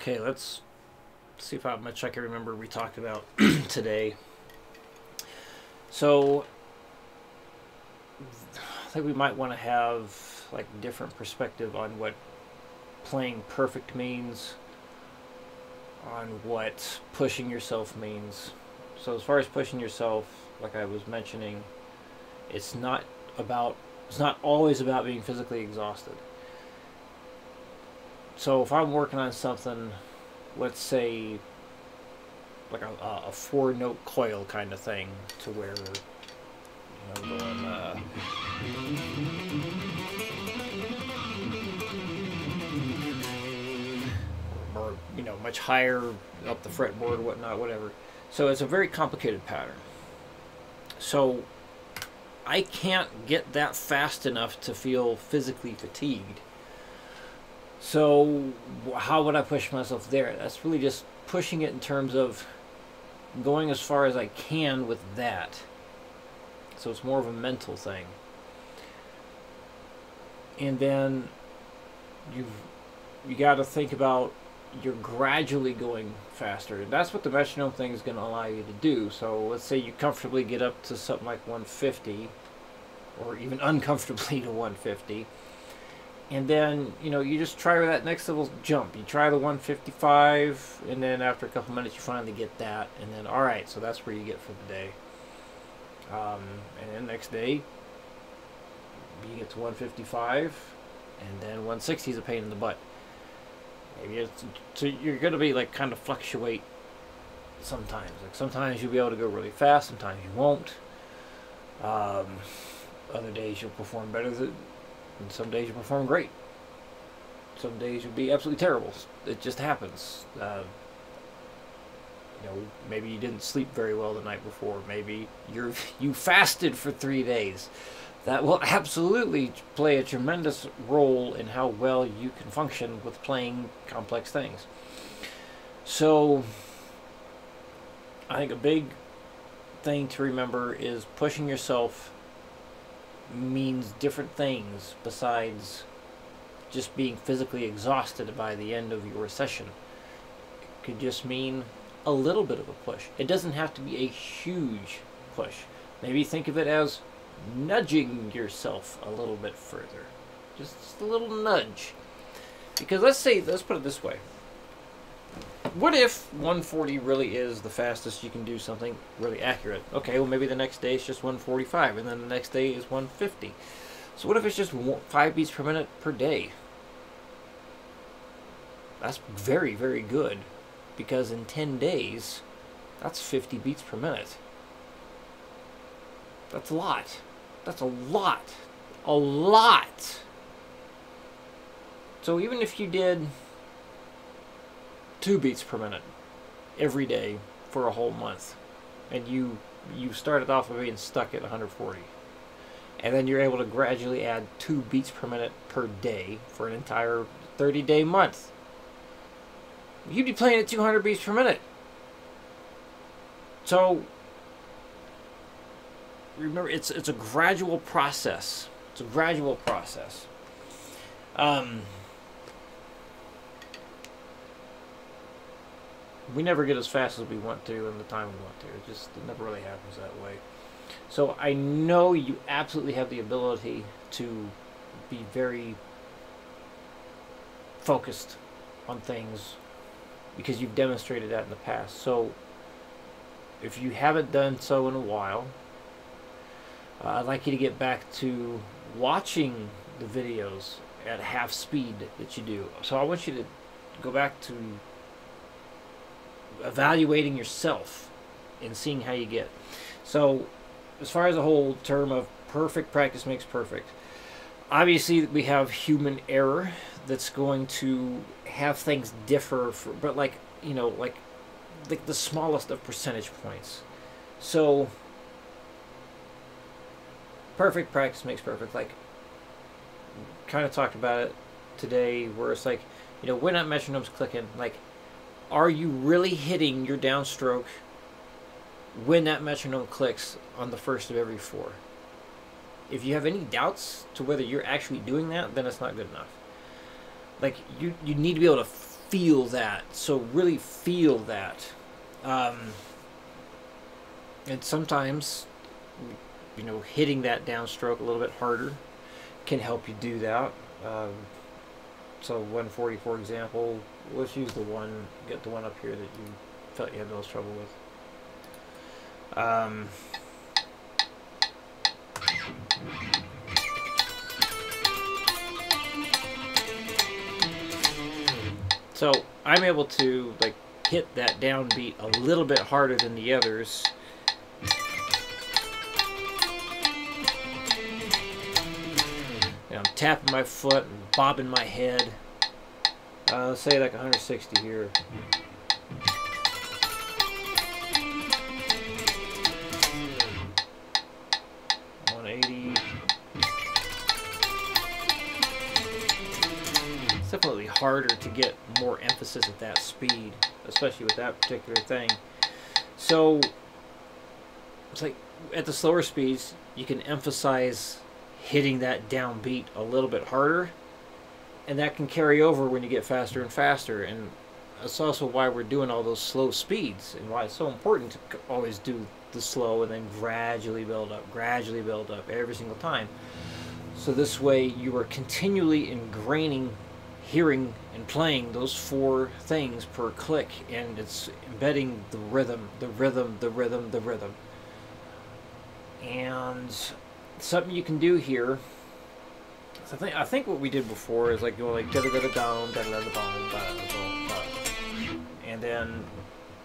Okay, let's see how much I can remember we talked about today. So, I think we might want to have like different perspective on what playing perfect means, on what pushing yourself means. So as far as pushing yourself, like I was mentioning, it's not always about being physically exhausted. So if I'm working on something, let's say like a 4-note coil kind of thing, to where going or much higher up the fretboard or whatnot, whatever. So it's a very complicated pattern. So I can't get that fast enough to feel physically fatigued. So how would I push myself there? That's really just pushing it in terms of going as far as I can with that. So it's more of a mental thing. And then you got to think about you're gradually going faster. And that's what the metronome thing is going to allow you to do. So let's say you comfortably get up to something like 150, or even uncomfortably to 150. And then, you just try that next level jump. You try the 155, and then after a couple minutes you finally get that. And then, alright, so that's where you get for the day. And then next day, you get to 155, and then 160 is a pain in the butt. Maybe so you're going to be like kind of fluctuate sometimes. Like sometimes you'll be able to go really fast, sometimes you won't. Other days you'll perform better than, and some days you perform great. Some days you'll be absolutely terrible. It just happens. Maybe you didn't sleep very well the night before. Maybe you fasted for 3 days. That will absolutely play a tremendous role in how well you can function with playing complex things. So I think a big thing to remember is pushing yourself means different things besides just being physically exhausted by the end of your session. It could just mean a little bit of a push. It doesn't have to be a huge push. Maybe think of it as nudging yourself a little bit further. Just a little nudge. Because let's put it this way. What if 140 really is the fastest you can do something really accurate? Okay, well maybe the next day it's just 145, and then the next day is 150. So what if it's just 5 beats per minute per day? That's very, very good. Because in 10 days, that's 50 beats per minute. That's a lot. That's a lot. A lot. So even if you did 2 beats per minute every day for a whole month, and you started off by being stuck at 140, and then you're able to gradually add 2 beats per minute per day for an entire 30-day month, you'd be playing at 200 beats per minute. So remember, it's a gradual process. It's a gradual process. We never get as fast as we want to in the time we want to. It never really happens that way. So I know you absolutely have the ability to be very focused on things, because you've demonstrated that in the past. So if you haven't done so in a while, I'd like you to get back to watching the videos at half speed that you do. So I want you to go back to evaluating yourself and seeing how you get. So as far as the whole term of perfect practice makes perfect, obviously we have human error that's going to have things differ, but like the smallest of percentage points. So perfect practice makes perfect. Like, kind of talked about it today, where it's like, when that metronome's clicking, like, are you really hitting your downstroke when that metronome clicks on the first of every 4? If you have any doubts to whether you're actually doing that, then it's not good enough. Like, you need to be able to feel that. So really feel that. And sometimes, you know, hitting that downstroke a little bit harder can help you do that. So 140, for example, let's use get the one up here that you felt you had the most trouble with. So I'm able to like hit that downbeat a little bit harder than the others. And I'm tapping my foot and bobbing my head. Let's say like 160 here. It's definitely harder to get more emphasis at that speed, especially with that particular thing. So it's like at the slower speeds, you can emphasize hitting that downbeat a little bit harder, and that can carry over when you get faster and faster. And that's also why we're doing all those slow speeds, and why it's so important to always do the slow and then gradually build up every single time. So this way you are continually ingraining hearing and playing those 4 things per click, and it's embedding the rhythm. And something you can do here, I think what we did before is like going like da da da da down, da da da da da, and then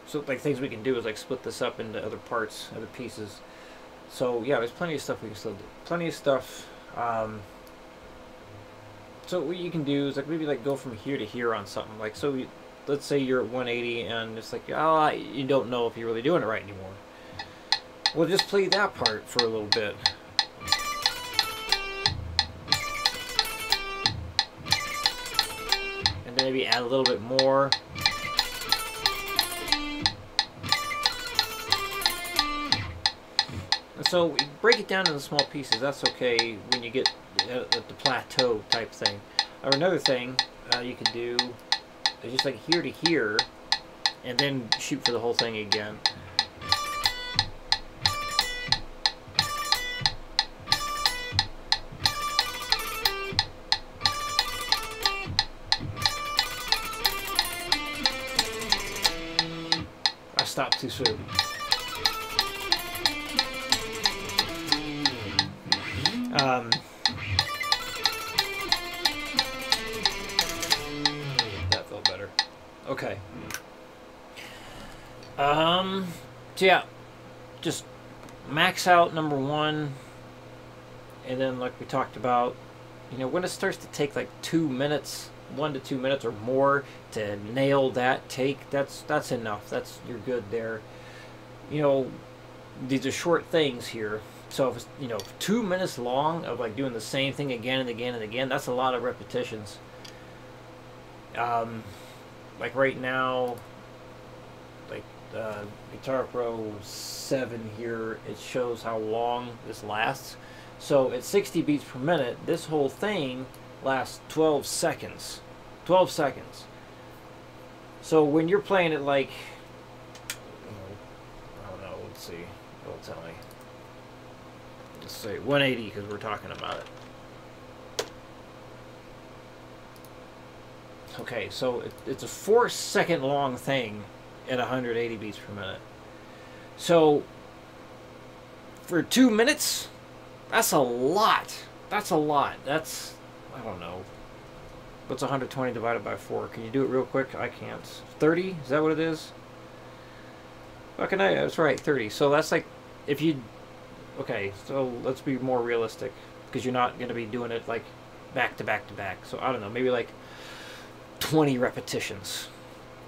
so like things we can do is like split this up into other parts, other pieces. So yeah, there's plenty of stuff we can still do. Plenty of stuff. So what you can do is like maybe like go from here to here on something. Like so, let's say you're at 180 and it's like you don't know if you're really doing it right anymore. Well, just play that part for a little bit. And then maybe add a little bit more. And so break it down into small pieces. That's okay when you get at the plateau type thing. Or another thing you can do is just like here to here, and then shoot for the whole thing again. I stopped too soon. That felt better. Okay. So yeah, just max out number 1, and then like we talked about, you know, when it starts to take like 2 minutes, 1 to 2 minutes or more to nail that take, that's enough. You're good there. You know, these are short things here. So if it's, you know, 2 minutes long of like doing the same thing again and again and again, that's a lot of repetitions. Like right now, like Guitar Pro 7 here, it shows how long this lasts. So at 60 beats per minute, this whole thing lasts 12 seconds. 12 seconds. So when you're playing it like, I don't know, let's see, it'll tell me. Let's say 180 because we're talking about it. Okay, so it's a 4-second long thing at 180 beats per minute. So for 2 minutes, that's a lot. That's a lot. That's, I don't know. What's 120 divided by 4? Can you do it real quick? I can't. 30? Is that what it is? Fucking I, that's right, 30. So that's like, if you, okay, so let's be more realistic, because you're not going to be doing it like back to back to back. So I don't know, maybe like 20 repetitions,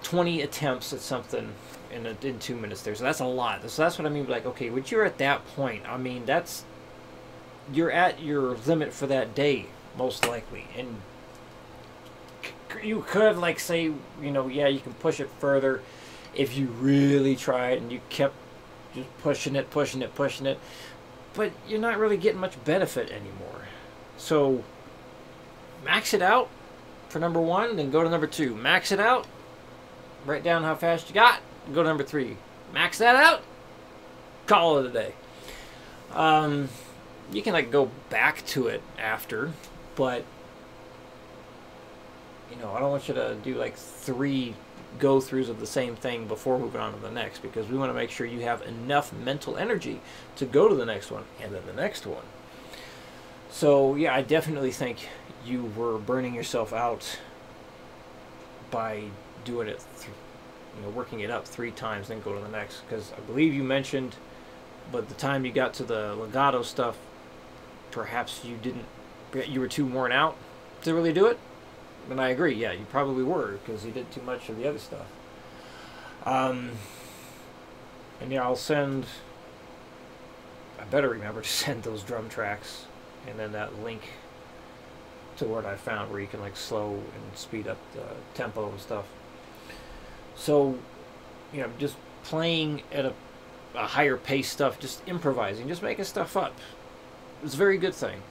20 attempts at something in 2 minutes there. So that's a lot. So that's what I mean, like, okay, when you're at that point, I mean, that's, you're at your limit for that day, most likely. And you could, like, say, you know, yeah, you can push it further if you really tried and you kept just pushing it, but you're not really getting much benefit anymore. So max it out for number 1, then go to number 2. Max it out. Write down how fast you got. Go to number 3. Max that out. Call it a day. You can like go back to it after, but you know, I don't want you to do like 3 go-throughs of the same thing before moving on to the next, because we want to make sure you have enough mental energy to go to the next one and then the next one. So yeah, I definitely think you were burning yourself out by doing it, working it up 3 times, then go to the next. Because I believe you mentioned, but the time you got to the legato stuff, perhaps you were too worn out to really do it. And I agree, yeah, you probably were, because you did too much of the other stuff. And yeah, I better remember to send those drum tracks, and then that link to what I found where you can like slow and speed up the tempo and stuff. So, just playing at a higher pace stuff, just improvising, just making stuff up. It's a very good thing.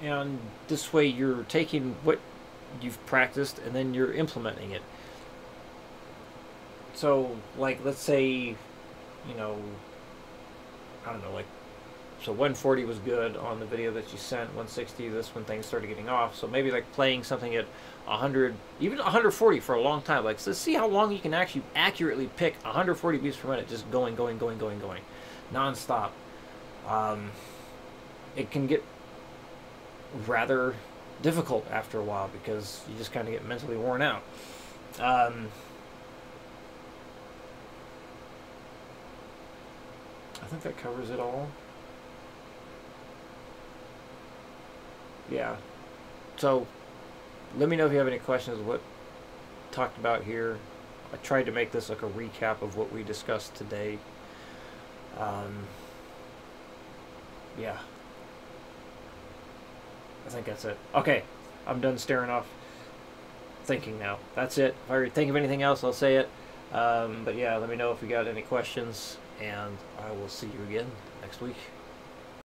And this way you're taking what you've practiced and then you're implementing it. So, like, let's say, I don't know, like, so 140 was good on the video that you sent, 160, this when things started getting off. So maybe like playing something at 100, even 140 for a long time. Like, so see how long you can actually accurately pick 140 beats per minute, just going, non-stop. It can get rather difficult after a while because you just kind of get mentally worn out. I think that covers it all. Yeah. So let me know if you have any questions of what talked about here. I tried to make this like a recap of what we discussed today. Yeah. I think that's it. Okay. I'm done staring off thinking now. That's it. If I think of anything else, I'll say it. But yeah, let me know if you got any questions, and I will see you again next week.